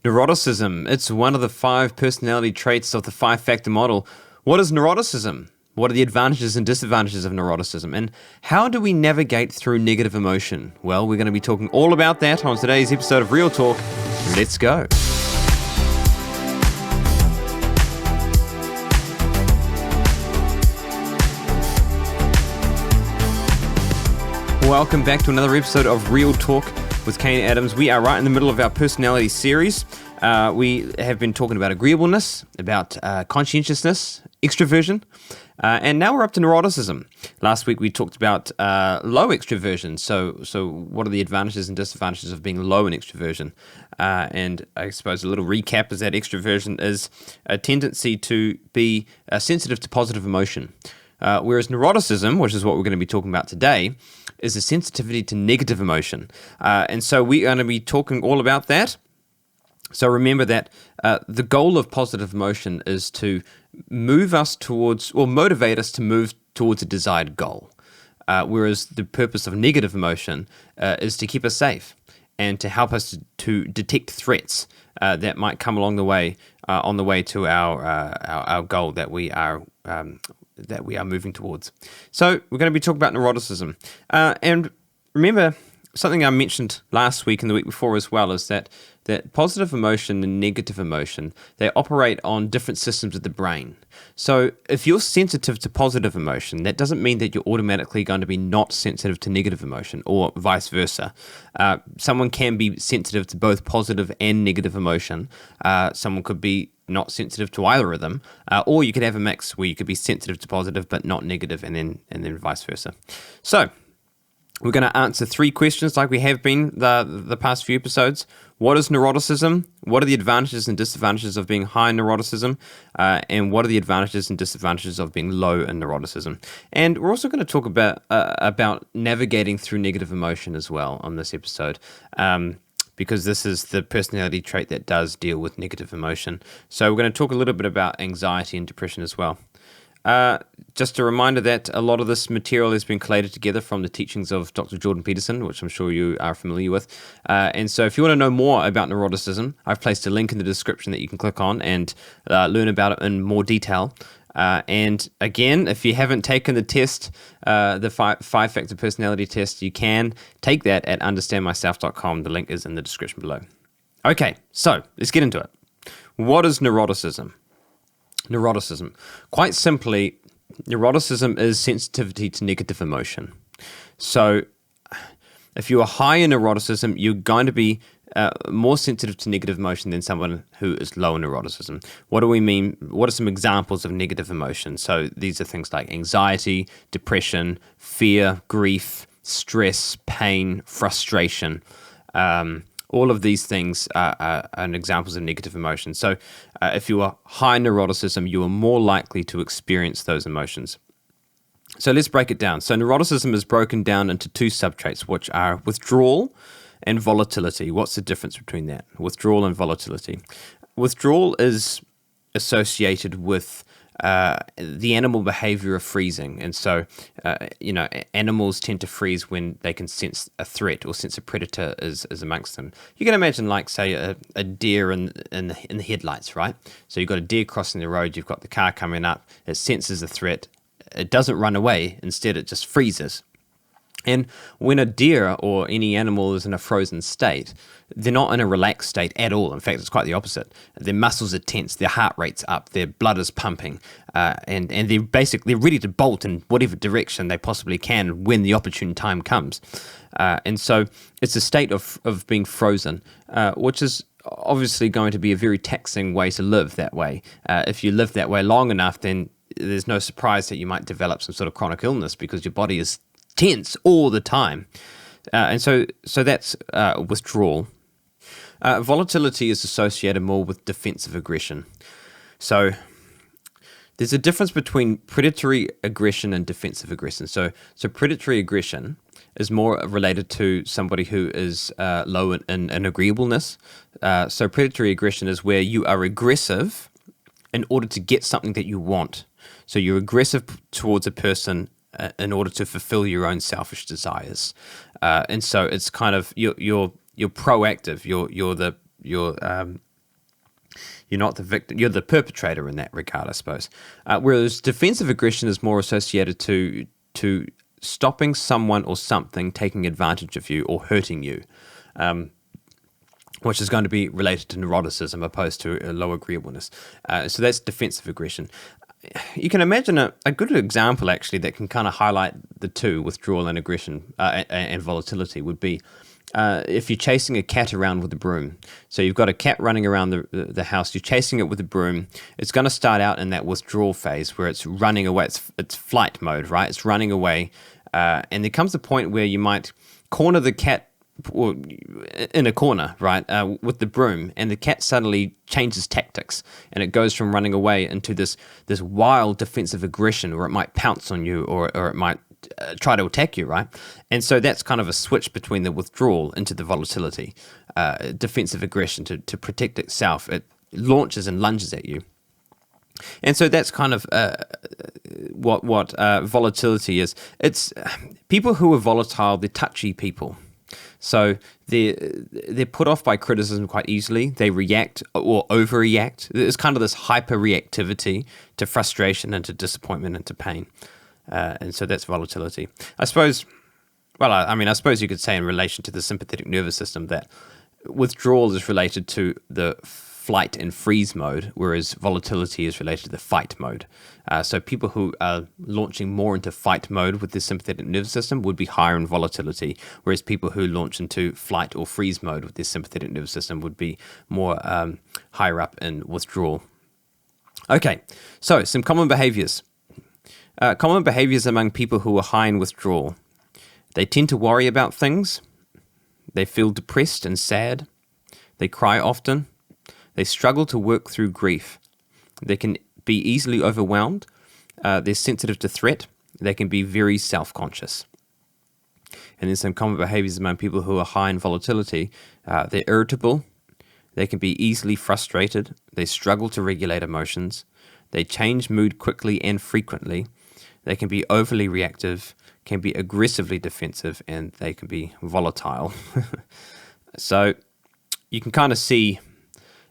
Neuroticism. It's one of the 5 personality traits of the 5-factor model. What is neuroticism? What are the advantages and disadvantages of neuroticism? And how do we navigate through negative emotion? Well, we're going to be talking all about that on today's episode of Real Talk. Let's go. Welcome back to another episode of Real Talk with Kane Adams. We are right in the middle of our personality series. We have been talking about agreeableness, about conscientiousness, extroversion, and now we're up to neuroticism. Last week we talked about low extroversion. So what are the advantages and disadvantages of being low in extroversion? And I suppose a little recap is that extroversion is a tendency to be sensitive to positive emotion. Whereas neuroticism, which is what we're going to be talking about today, is a sensitivity to negative emotion. And so we're going to be talking all about that. So remember that the goal of positive emotion is to move us towards, or motivate us to move towards a desired goal. Whereas the purpose of negative emotion is to keep us safe and to help us to detect threats that might come along the way, on the way to our goal that we are moving towards. So we're going to be talking about neuroticism. And remember, something I mentioned last week and the week before as well is that positive emotion and negative emotion, they operate on different systems of the brain. So if you're sensitive to positive emotion, that doesn't mean that you're automatically going to be not sensitive to negative emotion, or vice versa. Someone can be sensitive to both positive and negative emotion. Someone could be not sensitive to either of them, or you could have a mix where you could be sensitive to positive but not negative, and then vice versa. So we're going to answer 3 questions like we have been the past few episodes. What is neuroticism? What are the advantages and disadvantages of being high in neuroticism? And what are the advantages and disadvantages of being low in neuroticism? And we're also going to talk about navigating through negative emotion as well on this episode, because this is the personality trait that does deal with negative emotion. So we're going to talk a little bit about anxiety and depression as well. Just a reminder that a lot of this material has been collated together from the teachings of Dr. Jordan Peterson, which I'm sure you are familiar with. And so if you want to know more about neuroticism, I've placed a link in the description that you can click on and learn about it in more detail. And again, if you haven't taken the test, the 5-factor personality test, you can take that at understandmyself.com. The link is in the description below. Okay, so let's get into it. What is neuroticism? Neuroticism. Quite simply, neuroticism is sensitivity to negative emotion. So if you are high in neuroticism, you're going to be more sensitive to negative emotion than someone who is low in neuroticism. What do we mean? What are some examples of negative emotion? So these are things like anxiety, depression, fear, grief, stress, pain, frustration. All of these things are examples of negative emotion. So if you are high in neuroticism, you are more likely to experience those emotions. So let's break it down. So neuroticism is broken down into 2 subtraits, which are withdrawal and volatility. What's the difference between that? Withdrawal and volatility. Withdrawal is associated with the animal behavior of freezing. And so, animals tend to freeze when they can sense a threat or sense a predator is amongst them. You can imagine, like, say, a deer in the headlights, right? So you've got a deer crossing the road, you've got the car coming up, it senses a threat, it doesn't run away, instead it just freezes. And when a deer or any animal is in a frozen state, they're not in a relaxed state at all. In fact, it's quite the opposite. Their muscles are tense, their heart rate's up, their blood is pumping, and they're ready to bolt in whatever direction they possibly can when the opportune time comes. And so it's a state of being frozen, which is obviously going to be a very taxing way to live that way. If you live that way long enough, then there's no surprise that you might develop some sort of chronic illness because your body is tense all the time. And so that's withdrawal. Volatility is associated more with defensive aggression. So there's a difference between predatory aggression and defensive aggression. So predatory aggression is more related to somebody who is low in agreeableness. So predatory aggression is where you are aggressive in order to get something that you want. So you're aggressive towards a person in order to fulfill your own selfish desires, and so it's kind of you're proactive. You're not the victim. You're the perpetrator in that regard, I suppose. Whereas defensive aggression is more associated to stopping someone or something taking advantage of you or hurting you, which is going to be related to neuroticism opposed to a low agreeableness. So that's defensive aggression. You can imagine a good example, actually, that can kind of highlight the two, withdrawal and aggression and volatility, would be if you're chasing a cat around with a broom. So you've got a cat running around the house, you're chasing it with a broom. It's going to start out in that withdrawal phase where it's running away. It's flight mode, right? It's running away. And there comes a point where you might corner the cat in a corner, right, with the broom, and the cat suddenly changes tactics, and it goes from running away into this wild defensive aggression, where it might pounce on you or it might try to attack you, right? And so that's kind of a switch between the withdrawal into the volatility, defensive aggression to protect itself. It launches and lunges at you. And so that's kind of what volatility is. It's people who are volatile, they're touchy people. So they're put off by criticism quite easily. They react or overreact. There's kind of this hyper-reactivity to frustration and to disappointment and to pain. And so that's volatility. I suppose you could say in relation to the sympathetic nervous system that withdrawal is related to the flight and freeze mode, whereas volatility is related to the fight mode. So people who are launching more into fight mode with the sympathetic nervous system would be higher in volatility, whereas people who launch into flight or freeze mode with their sympathetic nervous system would be more higher up in withdrawal. Okay, so some common behaviors. Common behaviors among people who are high in withdrawal. They tend to worry about things. They feel depressed and sad. They cry often. They struggle to work through grief. They can be easily overwhelmed. They're sensitive to threat. They can be very self-conscious. And then some common behaviors among people who are high in volatility. They're irritable. They can be easily frustrated. They struggle to regulate emotions. They change mood quickly and frequently. They can be overly reactive, can be aggressively defensive, and they can be volatile. So you can kind of see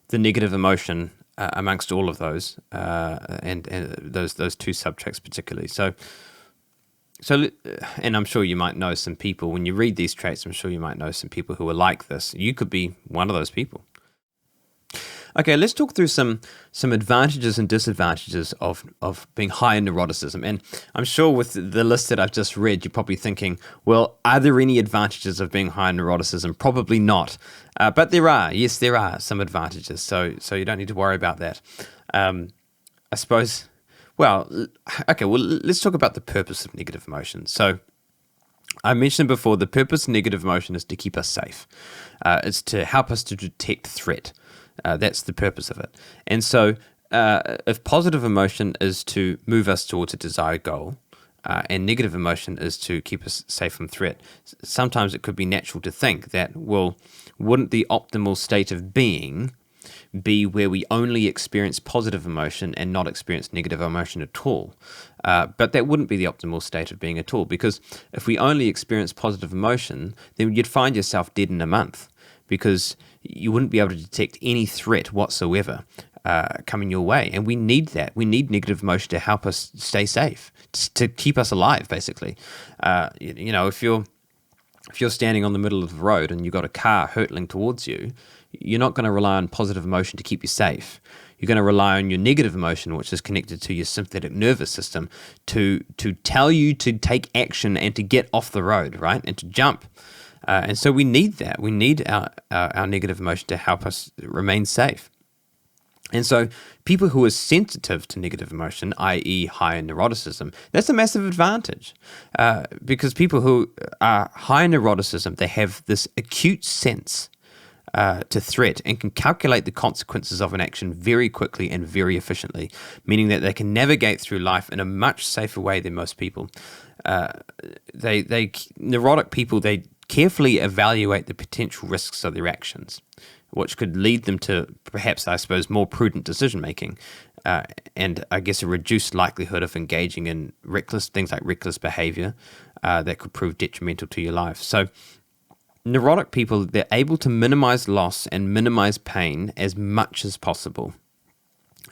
the negative emotion amongst all of those, and those two subjects particularly. So, and I'm sure you might know some people, when you read these traits, I'm sure you might know some people who are like this. You could be one of those people. Okay, let's talk through some advantages and disadvantages of being high in neuroticism. And I'm sure with the list that I've just read, you're probably thinking, well, are there any advantages of being high in neuroticism? Probably not. But there are. Yes, there are some advantages. So you don't need to worry about that. I suppose, let's talk about the purpose of negative emotion. So I mentioned before, the purpose of negative emotion is to keep us safe. It's to help us to detect threat. That's the purpose of it. And so if positive emotion is to move us towards a desired goal, and negative emotion is to keep us safe from threat, sometimes it could be natural to think that, well, wouldn't the optimal state of being be where we only experience positive emotion and not experience negative emotion at all? But that wouldn't be the optimal state of being at all, because if we only experience positive emotion, then you'd find yourself dead in a month, because you wouldn't be able to detect any threat whatsoever coming your way. And we need that. We need negative emotion to help us stay safe, to keep us alive, basically. If you're standing on the middle of the road and you've got a car hurtling towards you, you're not going to rely on positive emotion to keep you safe. You're going to rely on your negative emotion, which is connected to your sympathetic nervous system, to tell you to take action and to get off the road, right? And to jump. And so we need that. We need our negative emotion to help us remain safe. And so people who are sensitive to negative emotion, i.e. high in neuroticism, that's a massive advantage. Because people who are high in neuroticism, they have this acute sense to threat and can calculate the consequences of an action very quickly and very efficiently, meaning that they can navigate through life in a much safer way than most people. Neurotic people, they carefully evaluate the potential risks of their actions, which could lead them to perhaps, I suppose, more prudent decision-making, and I guess a reduced likelihood of engaging in things like reckless behavior that could prove detrimental to your life. So neurotic people, they're able to minimize loss and minimize pain as much as possible.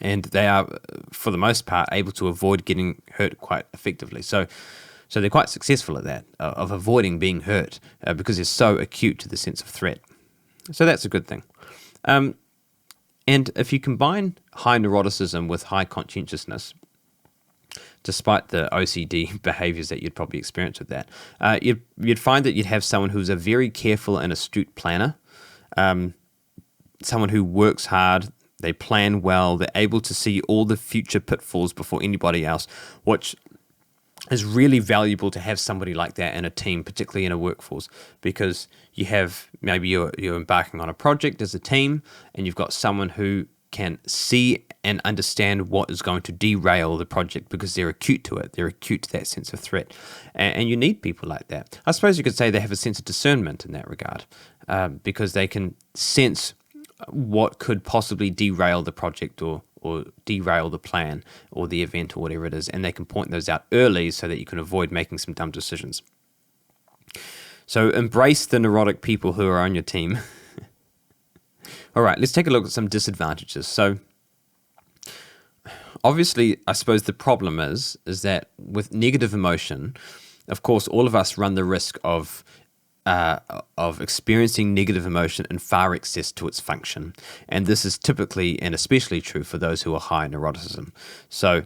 And they are, for the most part, able to avoid getting hurt quite effectively. So they're quite successful at that, of avoiding being hurt, because they're so acute to the sense of threat. So that's a good thing. And if you combine high neuroticism with high conscientiousness, despite the OCD behaviours that you'd probably experience with that, you'd find that you'd have someone who's a very careful and astute planner, someone who works hard, they plan well, they're able to see all the future pitfalls before anybody else, which is really valuable to have somebody like that in a team, particularly in a workforce, because you have, maybe you're embarking on a project as a team, and you've got someone who can see and understand what is going to derail the project because they're acute to it. They're acute to that sense of threat. And you need people like that. I suppose you could say they have a sense of discernment in that regard, because they can sense what could possibly derail the project or derail the plan or the event or whatever it is, and they can point those out early so that you can avoid making some dumb decisions. So embrace the neurotic people who are on your team. All right, let's take a look at some disadvantages. So obviously, I suppose the problem is that with negative emotion, of course, all of us run the risk of experiencing negative emotion in far excess to its function. And this is typically and especially true for those who are high in neuroticism. So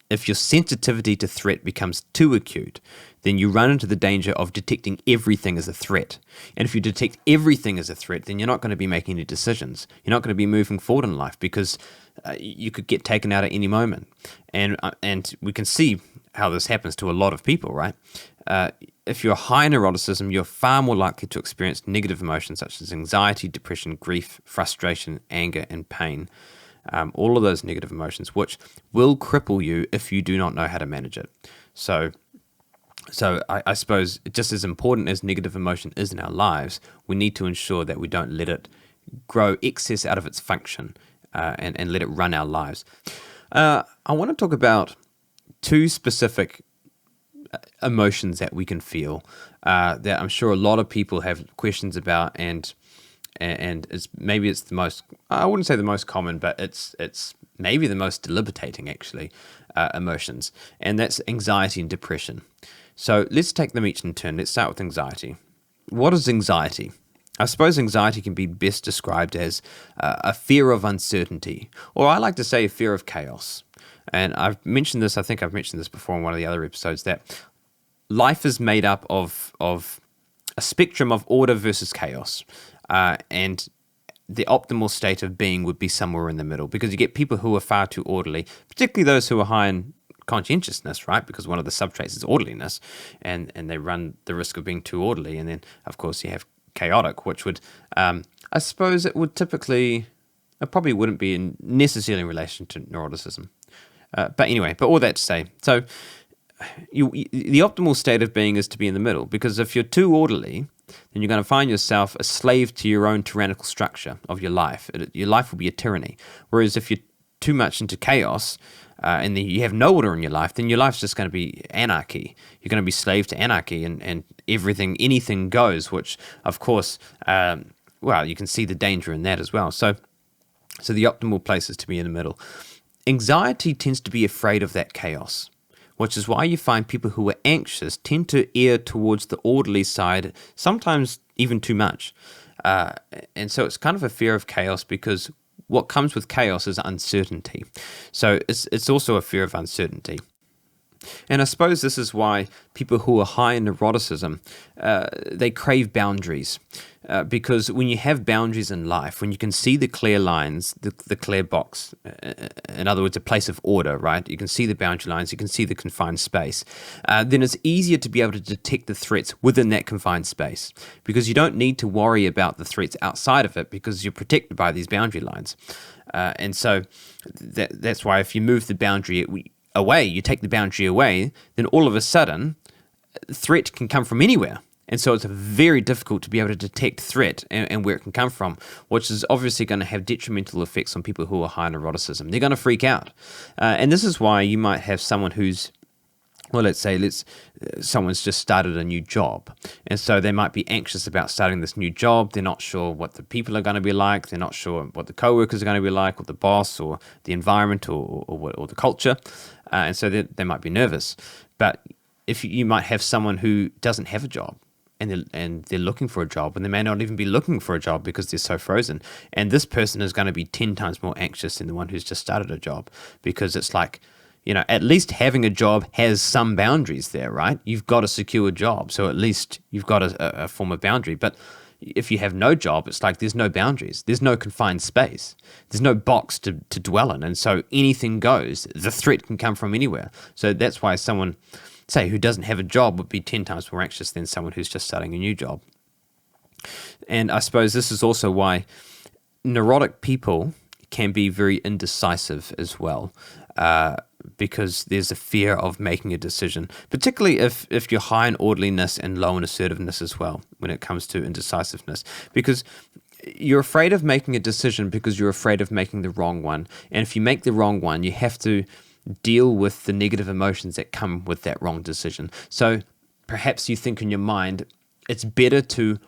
if your sensitivity to threat becomes too acute, then you run into the danger of detecting everything as a threat. And if you detect everything as a threat, then you're not going to be making any decisions. You're not going to be moving forward in life because you could get taken out at any moment. And we can see how this happens to a lot of people, right? If you're high in neuroticism, you're far more likely to experience negative emotions such as anxiety, depression, grief, frustration, anger, and pain. All of those negative emotions, which will cripple you if you do not know how to manage it. So I suppose just as important as negative emotion is in our lives, we need to ensure that we don't let it grow excess out of its function and let it run our lives. I want to talk about two specific emotions that we can feel that I'm sure a lot of people have questions about, and it's the most, I wouldn't say the most common, but it's maybe the most debilitating actually, emotions, and that's anxiety and depression. So let's take them each in turn. Let's start with anxiety. What is anxiety? I suppose anxiety can be best described as a fear of uncertainty, or I like to say a fear of chaos. And I think I've mentioned this before in one of the other episodes, that life is made up of a spectrum of order versus chaos. And the optimal state of being would be somewhere in the middle, because you get people who are far too orderly, particularly those who are high in conscientiousness, right? Because one of the subtraits is orderliness, and they run the risk of being too orderly. And then, of course, you have chaotic, which would, I suppose it probably wouldn't be necessarily in relation to neuroticism. But anyway, all that to say, so the optimal state of being is to be in the middle, because if you're too orderly, then you're going to find yourself a slave to your own tyrannical structure of your life. Your life will be a tyranny. Whereas if you're too much into chaos and then you have no order in your life, then your life's just going to be anarchy. You're going to be slave to anarchy, and anything goes, which, of course, you can see the danger in that as well. So the optimal place is to be in the middle. Anxiety tends to be afraid of that chaos, which is why you find people who are anxious tend to err towards the orderly side, sometimes even too much. And so it's kind of a fear of chaos, because what comes with chaos is uncertainty. So it's also a fear of uncertainty. And I suppose this is why people who are high in neuroticism, they crave boundaries. Because when you have boundaries in life, when you can see the clear lines, the clear box, in other words, a place of order, right? You can see the boundary lines, you can see the confined space. Then it's easier to be able to detect the threats within that confined space, because you don't need to worry about the threats outside of it, because you're protected by these boundary lines. And so that's why if you move the boundary away, you take the boundary away, then all of a sudden, threat can come from anywhere. And so it's very difficult to be able to detect threat and where it can come from, which is obviously going to have detrimental effects on people who are high in neuroticism. They're going to freak out. And this is why you might have someone who's well, let's someone's just started a new job, and so they might be anxious about starting this new job. They're not sure what the people are going to be like. They're not sure what the co-workers are going to be like, or the boss, or the environment, or the culture, and so they might be nervous. But if you might have someone who doesn't have a job, and they're looking for a job, and they may not even be looking for a job because they're so frozen. And this person is going to be 10 times more anxious than the one who's just started a job, because it's like, at least having a job has some boundaries there, right? You've got a secure job, so at least you've got a form of boundary. But if you have no job, it's like there's no boundaries. There's no confined space. There's no box to dwell in. And so anything goes. The threat can come from anywhere. So that's why someone, say, who doesn't have a job would be 10 times more anxious than someone who's just starting a new job. And I suppose this is also why neurotic people can be very indecisive as well, because there's a fear of making a decision, particularly if you're high in orderliness and low in assertiveness as well when it comes to indecisiveness, because you're afraid of making a decision because you're afraid of making the wrong one. And if you make the wrong one, you have to deal with the negative emotions that come with that wrong decision. So perhaps you think in your mind, it's better to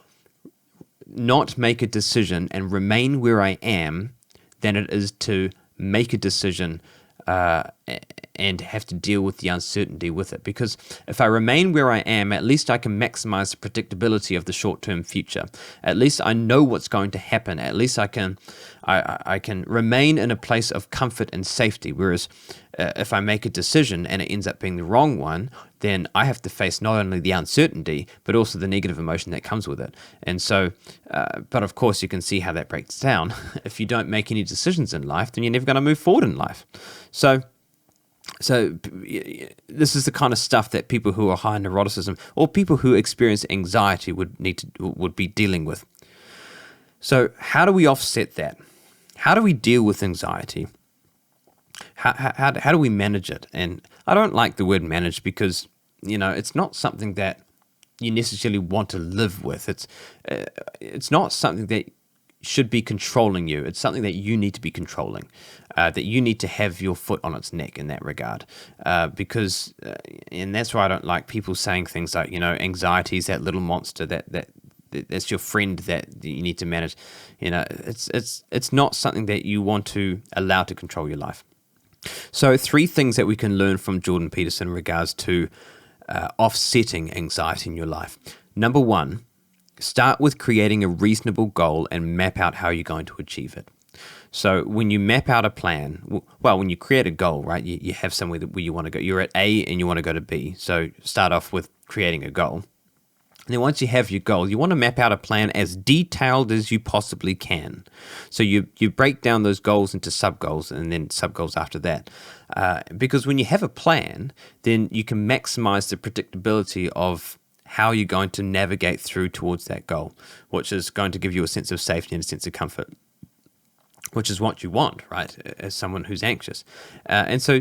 not make a decision and remain where I am than it is to make a decision and have to deal with the uncertainty with it. Because if I remain where I am, at least I can maximize the predictability of the short-term future. At least I know what's going to happen. At least I can remain in a place of comfort and safety. Whereas if I make a decision and it ends up being the wrong one, then I have to face not only the uncertainty, but also the negative emotion that comes with it. And so, but of course you can see how that breaks down. If you don't make any decisions in life, then you're never going to move forward in life. So this is the kind of stuff that people who are high in neuroticism or people who experience anxiety would be dealing with. So how do we offset that? How do we deal with anxiety? How do we manage it? And I don't like the word manage because, it's not something that you necessarily want to live with. It's not something that should be controlling you. It's something that you need to be controlling, that you need to have your foot on its neck in that regard. Because that's why I don't like people saying things like, anxiety is that little monster that's your friend that you need to manage. It's not something that you want to allow to control your life. So 3 things that we can learn from Jordan Peterson in regards to offsetting anxiety in your life. Number 1, start with creating a reasonable goal and map out how you're going to achieve it. So when you map out a plan, when you create a goal, right, you have somewhere where you want to go. You're at A and you want to go to B. So start off with creating a goal. And then once you have your goal, you want to map out a plan as detailed as you possibly can. So you break down those goals into sub-goals and then sub-goals after that. Because when you have a plan, then you can maximize the predictability of how you're going to navigate through towards that goal, which is going to give you a sense of safety and a sense of comfort, which is what you want, right, as someone who's anxious. And so,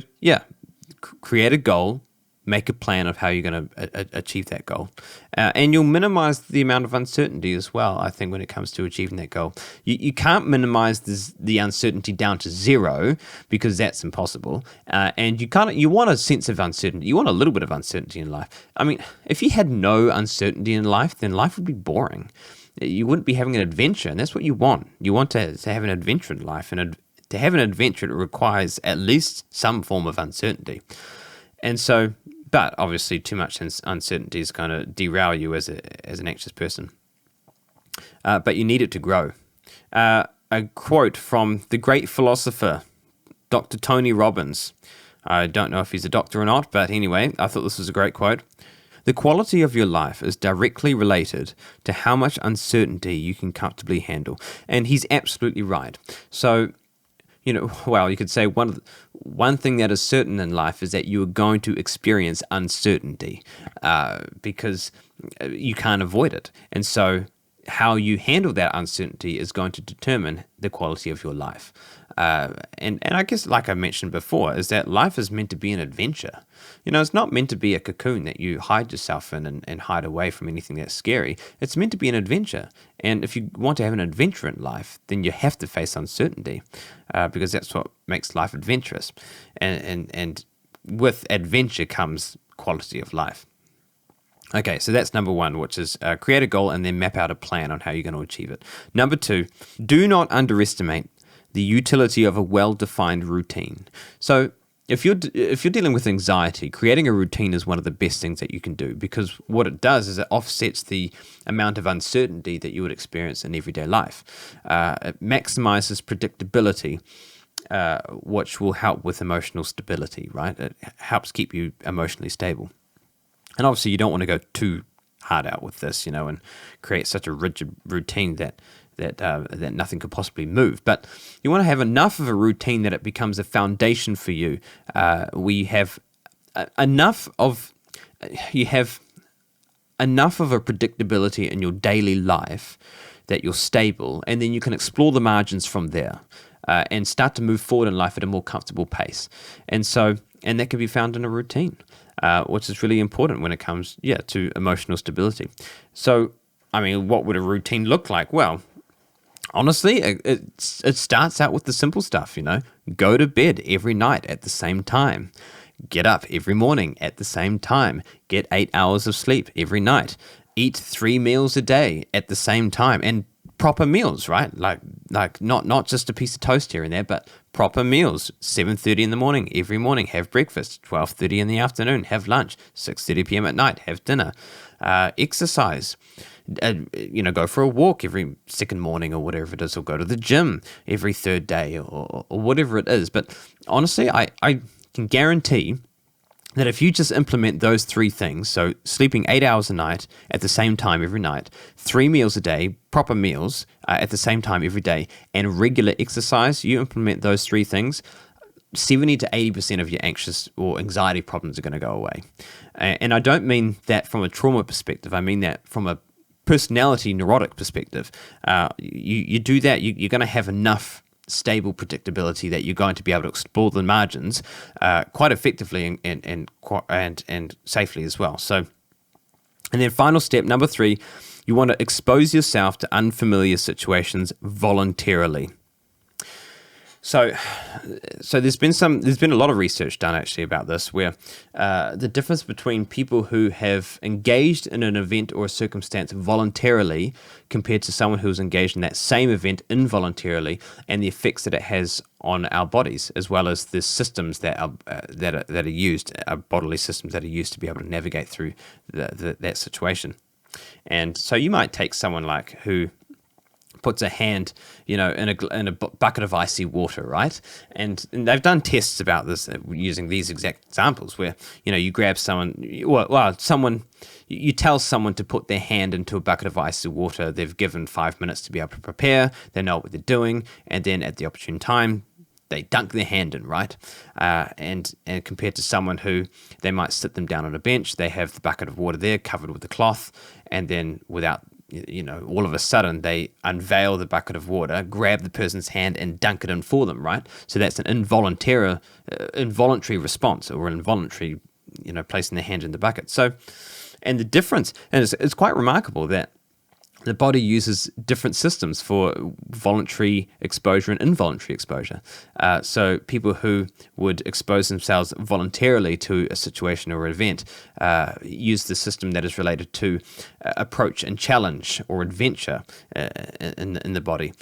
create a goal, make a plan of how you're going to achieve that goal. And you'll minimize the amount of uncertainty as well, I think, when it comes to achieving that goal. You can't minimize the uncertainty down to 0 because that's impossible. And you want a sense of uncertainty. You want a little bit of uncertainty in life. I mean, if you had no uncertainty in life, then life would be boring. You wouldn't be having an adventure, and that's what you want. You want to have an adventure in life. And to have an adventure, it requires at least some form of uncertainty. And so, but obviously too much uncertainty is going to derail you as an anxious person. But you need it to grow. A quote from the great philosopher, Dr. Tony Robbins. I don't know if he's a doctor or not, but anyway, I thought this was a great quote. The quality of your life is directly related to how much uncertainty you can comfortably handle. And he's absolutely right. So, you could say one thing that is certain in life is that you are going to experience uncertainty because you can't avoid it. And so how you handle that uncertainty is going to determine the quality of your life. And I guess, like I mentioned before, is that life is meant to be an adventure. It's not meant to be a cocoon that you hide yourself in and hide away from anything that's scary. It's meant to be an adventure. And if you want to have an adventure in life, then you have to face uncertainty because that's what makes life adventurous. And with adventure comes quality of life. Okay, so that's number one, which is create a goal and then map out a plan on how you're going to achieve it. Number two, do not underestimate the utility of a well-defined routine. So if you're dealing with anxiety, creating a routine is one of the best things that you can do, because what it does is it offsets the amount of uncertainty that you would experience in everyday life. It maximizes predictability, which will help with emotional stability, right? It helps keep you emotionally stable. And obviously, you don't want to go too hard out with this, and create such a rigid routine that nothing could possibly move. But you want to have enough of a routine that it becomes a foundation for you. You have enough of a predictability in your daily life that you're stable, and then you can explore the margins from there and start to move forward in life at a more comfortable pace. And that can be found in a routine. Which is really important when it comes, to emotional stability. So, what would a routine look like? Well, honestly, it starts out with the simple stuff, Go to bed every night at the same time. Get up every morning at the same time. Get 8 hours of sleep every night. Eat 3 meals a day at the same time. And proper meals, right? Like not just a piece of toast here and there, but proper meals. 7:30 in the morning every morning, have breakfast. 12:30 in the afternoon, have lunch. 6:30 p.m. at night, have dinner. Exercise. Go for a walk every second morning or whatever it is, or go to the gym every third day or whatever it is. But honestly, I can guarantee that if you just implement those three things, so sleeping 8 hours a night at the same time every night, 3 meals a day, proper meals at the same time every day, and regular exercise, you implement those three things, 70 to 80% of your anxious or anxiety problems are going to go away. And I don't mean that from a trauma perspective. I mean that from a personality neurotic perspective. You do that, you're going to have enough stable predictability that you're going to be able to explore the margins quite effectively and safely as well. So, and then final step, number 3, you want to expose yourself to unfamiliar situations voluntarily. So there's been a lot of research done actually about this, where the difference between people who have engaged in an event or a circumstance voluntarily compared to someone who's engaged in that same event involuntarily, and the effects that it has on our bodies, as well as the systems that are used, our bodily systems that are used to be able to navigate through that situation. And so you might take someone like who puts a hand, in a bucket of icy water, right? And they've done tests about this using these exact examples, where you grab someone, you tell someone to put their hand into a bucket of icy water. They've given 5 minutes to be able to prepare. They know what they're doing, and then at the opportune time, they dunk their hand in, right? And compared to someone who they might sit them down on a bench, they have the bucket of water there covered with a cloth, and then without all of a sudden they unveil the bucket of water, grab the person's hand and dunk it in for them, right? So that's an involuntary response, or involuntary, placing their hand in the bucket. So, and the difference, and it's quite remarkable that the body uses different systems for voluntary exposure and involuntary exposure. So people who would expose themselves voluntarily to a situation or event use the system that is related to approach and challenge or adventure in the body,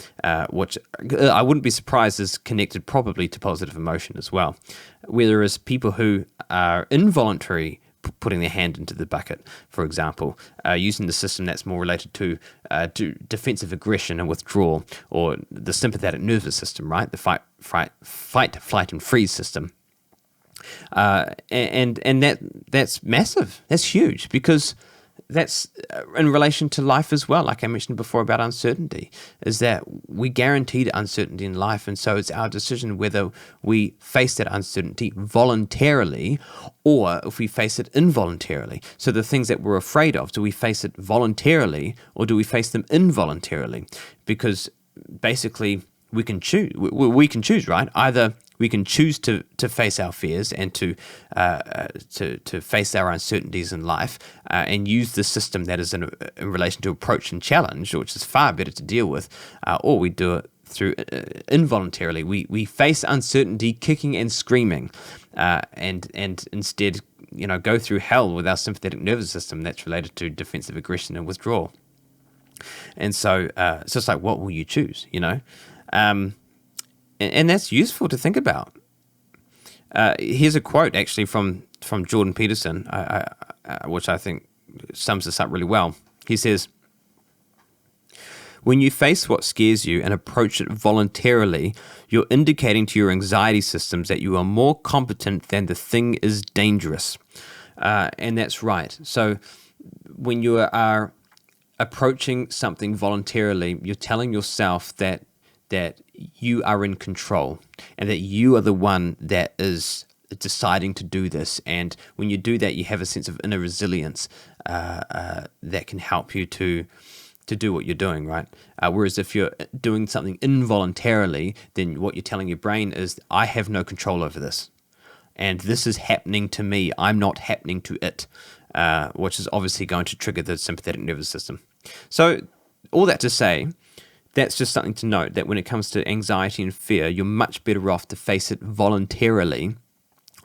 which I wouldn't be surprised is connected probably to positive emotion as well. Whereas people who are involuntary, putting their hand into the bucket, for example, using the system that's more related to defensive aggression and withdrawal, or the sympathetic nervous system, right? The fight, flight, and freeze system. And that's massive. That's huge, because that's in relation to life as well. Like I mentioned before about uncertainty, is that we guaranteed uncertainty in life, and so it's our decision whether we face that uncertainty voluntarily or if we face it involuntarily. So the things that we're afraid of, do we face it voluntarily or do we face them involuntarily? Because basically we can choose. We can choose, right? Either we can choose to face our fears and to face our uncertainties in life and use the system that is in relation to approach and challenge, which is far better to deal with, or we do it through involuntarily. We face uncertainty kicking and screaming, and instead go through hell with our sympathetic nervous system that's related to defensive aggression and withdrawal. And so it's just like, what will you choose, and that's useful to think about. Here's a quote actually from Jordan Peterson, which I think sums this up really well. He says, "When you face what scares you and approach it voluntarily, you're indicating to your anxiety systems that you are more competent than the thing is dangerous." And that's right. So when you are approaching something voluntarily, you're telling yourself that you are in control and that you are the one that is deciding to do this. And when you do that, you have a sense of inner resilience that can help you to do what you're doing, right? Whereas if you're doing something involuntarily, then what you're telling your brain is, I have no control over this. And this is happening to me. I'm not happening to it, which is obviously going to trigger the sympathetic nervous system. So all that to say, that's just something to note, that when it comes to anxiety and fear, you're much better off to face it voluntarily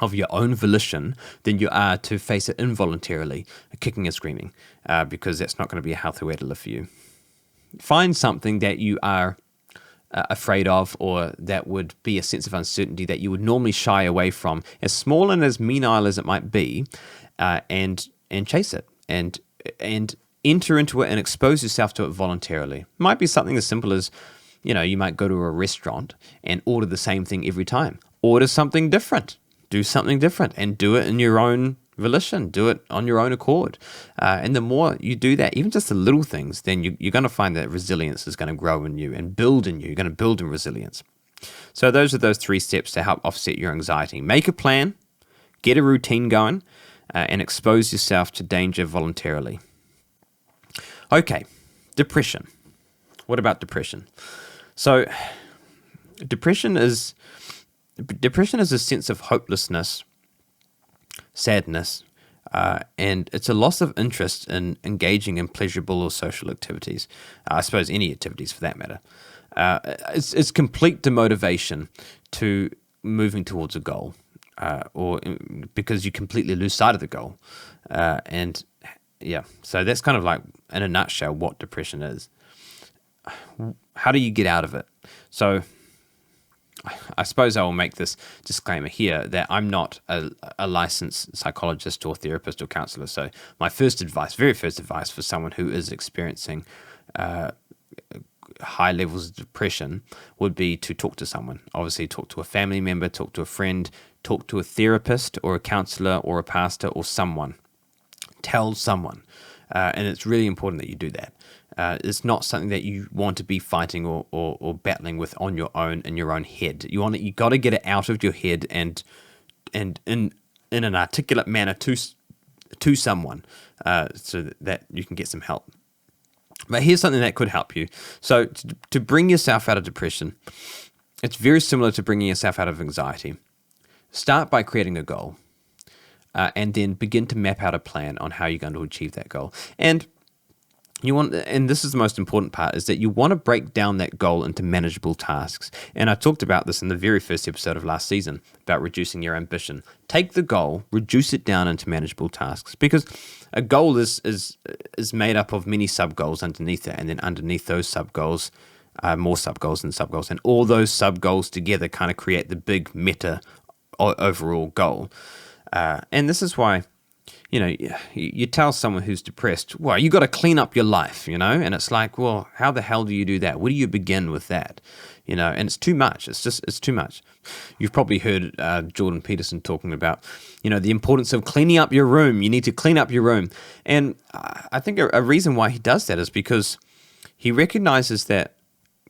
of your own volition than you are to face it involuntarily, kicking and screaming, because that's not going to be a healthy way to live for you. Find something that you are afraid of, or that would be a sense of uncertainty that you would normally shy away from, as small and as menial as it might be, and chase it and enter into it and expose yourself to it voluntarily. It might be something as simple as, you might go to a restaurant and order the same thing every time. Order something different. Do something different and do it in your own volition. Do it on your own accord. And the more you do that, even just the little things, then you're going to find that resilience is going to grow in you and build in you. You're going to build in resilience. So those are those 3 steps to help offset your anxiety. Make a plan, get a routine going, and expose yourself to danger voluntarily. Okay, depression. What about depression? So depression is a sense of hopelessness, sadness, and it's a loss of interest in engaging in pleasurable or social activities. I suppose any activities for that matter. It's complete demotivation to moving towards a goal, or because you completely lose sight of the goal. So that's kind of like, in a nutshell, what depression is. How do you get out of it? So I suppose I will make this disclaimer here that I'm not a licensed psychologist or therapist or counselor. So my very first advice for someone who is experiencing high levels of depression would be to talk to someone. Obviously, talk to a family member, talk to a friend, talk to a therapist or a counselor or a pastor or someone. Tell someone. And it's really important that you do that. It's not something that you want to be fighting or battling with on your own, in your own head. You got to get it out of your head and in an articulate manner to someone, so that you can get some help. But here's something that could help you. So to bring yourself out of depression, it's very similar to bringing yourself out of anxiety. Start by creating a goal. And then begin to map out a plan on how you're going to achieve that goal. And this is the most important part, is that you want to break down that goal into manageable tasks. And I talked about this in the very first episode of last season, about reducing your ambition. Take the goal, reduce it down into manageable tasks, because a goal is made up of many sub-goals underneath it, and then underneath those sub-goals, more sub-goals and sub-goals. And all those sub-goals together kind of create the big meta overall goal. And this is why, you tell someone who's depressed, well, you got to clean up your life, and it's like, well, how the hell do you do that? Where do you begin with that? And it's too much. It's too much. You've probably heard Jordan Peterson talking about, the importance of cleaning up your room. You need to clean up your room. And I think a reason why he does that is because he recognizes that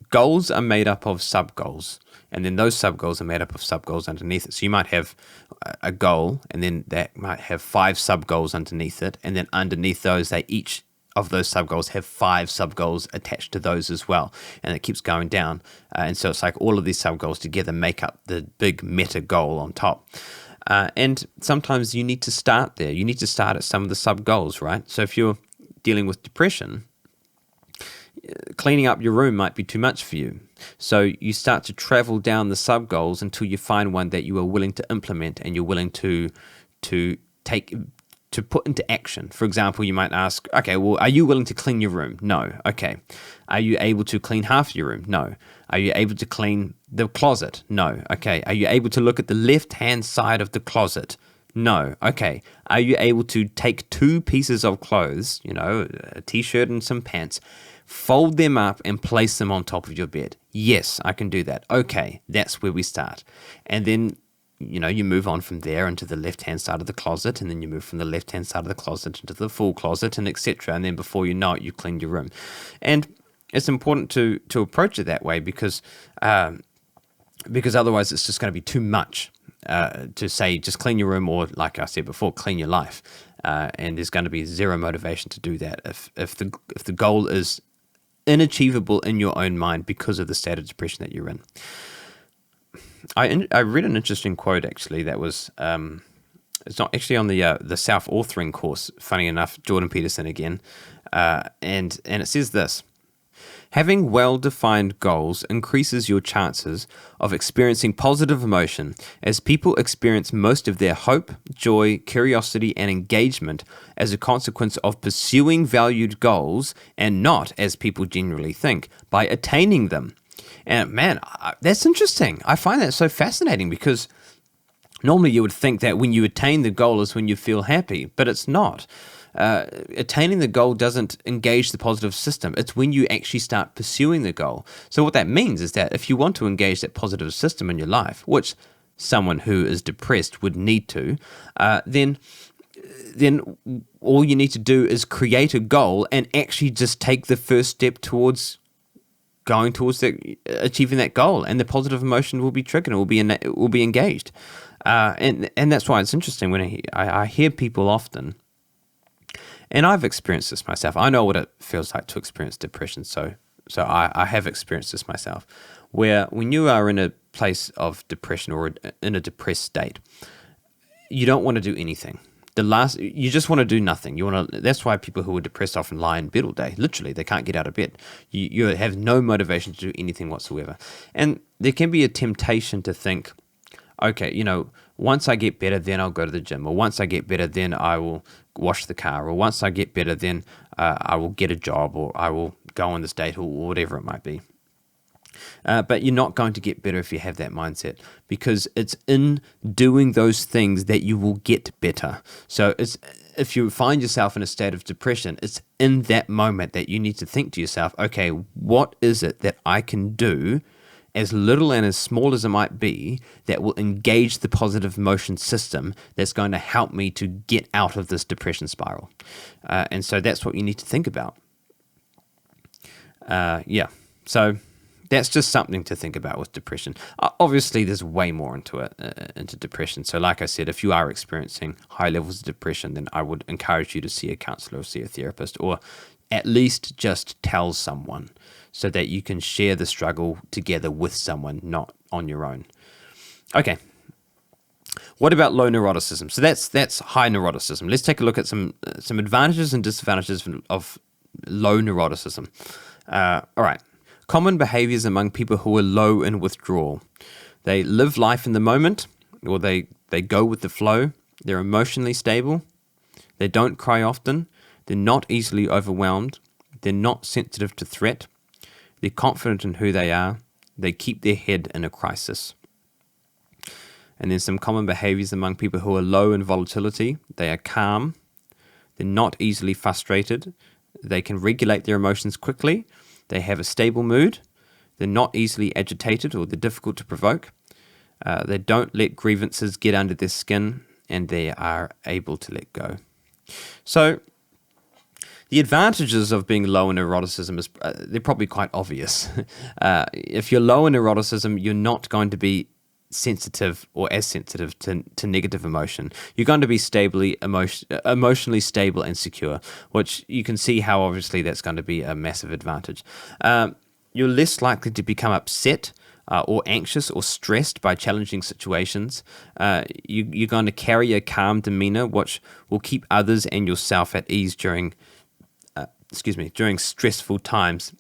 goals are made up of sub-goals. And then those sub-goals are made up of sub-goals underneath it. So you might have a goal, and then that might have 5 sub-goals underneath it. And then underneath those, each of those sub-goals have 5 sub-goals attached to those as well. And it keeps going down. And so it's like all of these sub-goals together make up the big meta goal on top. And sometimes you need to start there. You need to start at some of the sub-goals, right? So if you're dealing with depression, cleaning up your room might be too much for you. So you start to travel down the sub-goals until you find one that you are willing to implement and you're willing to to put into action. For example, you might ask, okay, well, are you willing to clean your room? No. Okay. Are you able to clean half your room? No. Are you able to clean the closet? No. Okay. Are you able to look at the left-hand side of the closet? No. Okay. Are you able to take 2 pieces of clothes, a t-shirt and some pants, fold them up and place them on top of your bed? Yes, I can do that. Okay. That's where we start. And then you move on from there into the left-hand side of the closet, and then you move from the left-hand side of the closet into the full closet, and etc. And then before you know it, you clean your room. And it's important to approach it that way because otherwise it's just going to be too much to say just clean your room, or like I said before, clean your life. And there's going to be zero motivation to do that if the goal is inachievable in your own mind because of the state of depression that you're in. I read an interesting quote actually that was it's not actually on the self-authoring course, funny enough, Jordan Peterson again, and it says this: having well-defined goals increases your chances of experiencing positive emotion, as people experience most of their hope, joy, curiosity, and engagement as a consequence of pursuing valued goals, and not, as people generally think, by attaining them. And man, that's interesting. I find that so fascinating because normally you would think that when you attain the goal is when you feel happy, but it's not. Attaining the goal doesn't engage the positive system. It's when you actually start pursuing the goal. So what that means is that if you want to engage that positive system in your life, which someone who is depressed would need to, then all you need to do is create a goal and actually just take the first step towards going towards achieving that goal, and the positive emotion will be triggered and will be engaged. And that's why it's interesting when I hear people often, and I've experienced this myself. I know what it feels like to experience depression, so I have experienced this myself, where when you are in a place of depression or in a depressed state, you don't want to do anything. You just want to do nothing. That's why people who are depressed often lie in bed all day. Literally, they can't get out of bed. You have no motivation to do anything whatsoever. And there can be a temptation to think, okay, once I get better, then I'll go to the gym. Or once I get better, then I will wash the car. Or once I get better, then I will get a job, or I will go on this date, or whatever it might be. But you're not going to get better if you have that mindset, because it's in doing those things that you will get better. So if you find yourself in a state of depression, it's in that moment that you need to think to yourself, okay, what is it that I can do, as little and as small as it might be, that will engage the positive emotion system that's going to help me to get out of this depression spiral? And so that's what you need to think about. So that's just something to think about with depression. Obviously, there's way more into depression. So like I said, if you are experiencing high levels of depression, then I would encourage you to see a counselor or see a therapist, or at least just tell someone, so that you can share the struggle together with someone, not on your own. Okay. What about low neuroticism? So that's high neuroticism. Let's take a look at some advantages and disadvantages of low neuroticism. All right. Common behaviours among people who are low in withdrawal. They live life in the moment, or they go with the flow. They're emotionally stable. They don't cry often. They're not easily overwhelmed. They're not sensitive to threat. They're confident in who they are. They keep their head in a crisis. And then some common behaviours among people who are low in volatility. They are calm. They're not easily frustrated. They can regulate their emotions quickly. They have a stable mood. They're not easily agitated, or they're difficult to provoke. They don't let grievances get under their skin, and they are able to let go. So the advantages of being low in neuroticism is they're probably quite obvious. If you're low in neuroticism, you're not going to be sensitive or as sensitive to negative emotion. You're going to be emotionally stable and secure, which you can see how obviously that's going to be a massive advantage. You're less likely to become upset or anxious or stressed by challenging situations. You're going to carry a calm demeanor, which will keep others and yourself at ease during stressful times.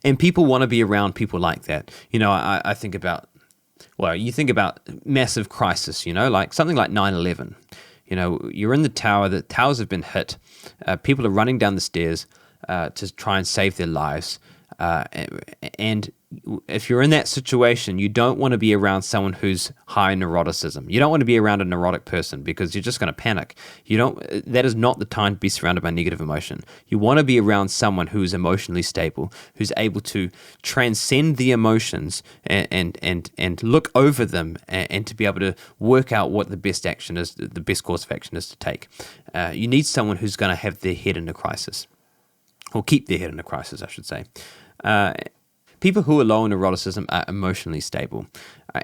And people want to be around people like that. I think about, you think about massive crisis, like something like 9/11. You're in the tower, the towers have been hit, people are running down the stairs to try and save their lives. And if you're in that situation, you don't want to be around someone who's high neuroticism. You don't want to be around a neurotic person because you're just going to panic. That is not the time to be surrounded by negative emotion. You want to be around someone who's emotionally stable, who's able to transcend the emotions and look over them and to be able to work out what the best action is, the best course of action is to take. You need someone who's going to have their head in a crisis, or keep their head in a crisis, I should say. People who are low in neuroticism are emotionally stable,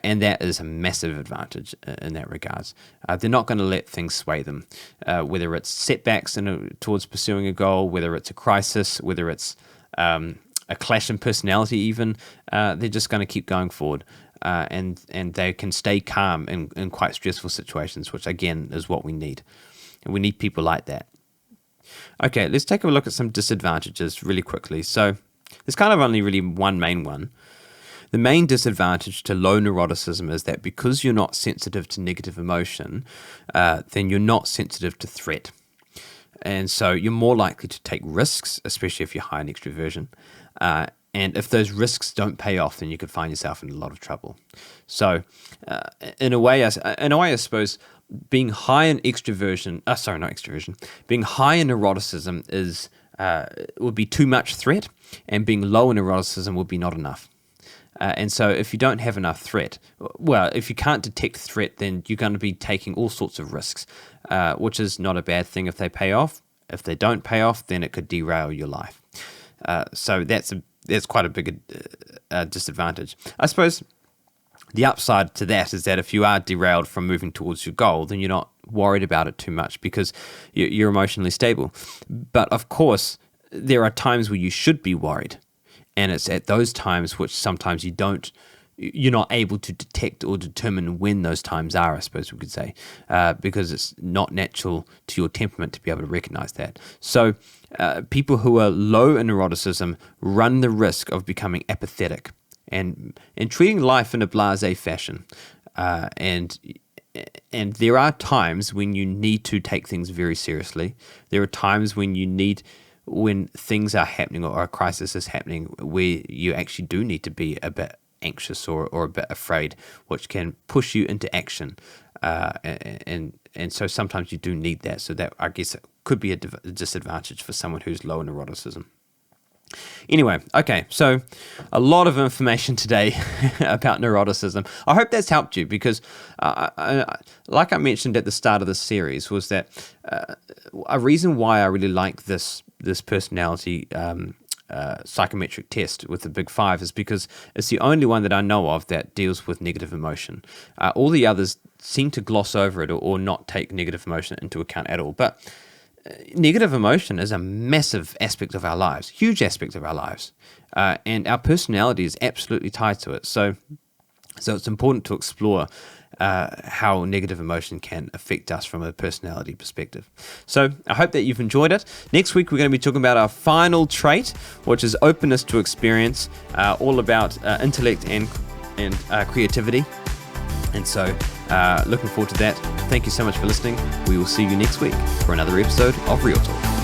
and that is a massive advantage in that regards. They're not going to let things sway them, whether it's setbacks towards pursuing a goal, whether it's a crisis, whether it's a clash in personality even. They're just going to keep going forward, and they can stay calm in quite stressful situations, which again is what we need. And we need people like that. Okay, let's take a look at some disadvantages really quickly. So there's kind of only really one main one. The main disadvantage to low neuroticism is that because you're not sensitive to negative emotion, then you're not sensitive to threat. And so you're more likely to take risks, especially if you're high in extroversion. And if those risks don't pay off, then you could find yourself in a lot of trouble. So in a way, I suppose, being high in being high in neuroticism would be too much threat, and being low in neuroticism would be not enough. And so if you don't have enough threat, if you can't detect threat, then you're going to be taking all sorts of risks, which is not a bad thing if they pay off. If they don't pay off, then it could derail your life. So that's quite a big disadvantage. I suppose the upside to that is that if you are derailed from moving towards your goal, then you're not worried about it too much because you're emotionally stable. But of course, there are times where you should be worried, and it's at those times which sometimes you're not able to detect or determine when those times are, I suppose we could say, because it's not natural to your temperament to be able to recognize that. So people who are low in neuroticism run the risk of becoming apathetic and treating life in a blasé fashion. And there are times when you need to take things very seriously. There are times when things are happening or a crisis is happening where you actually do need to be a bit anxious or a bit afraid, which can push you into action. And so sometimes you do need that. So that, I guess, could be a disadvantage for someone who's low in neuroticism. Anyway, okay, so a lot of information today about neuroticism. I hope that's helped you because, like I mentioned at the start of this series, was that a reason why I really like this personality psychometric test with the Big Five is because it's the only one that I know of that deals with negative emotion. All the others seem to gloss over it or not take negative emotion into account at all. But negative emotion is a massive aspect of our lives, huge aspect of our lives, and our personality is absolutely tied to it. So it's important to explore how negative emotion can affect us from a personality perspective. So I hope that you've enjoyed it. Next week, we're going to be talking about our final trait, which is openness to experience, all about intellect and creativity. And so looking forward to that. Thank you so much for listening. We will see you next week for another episode of Real Talk.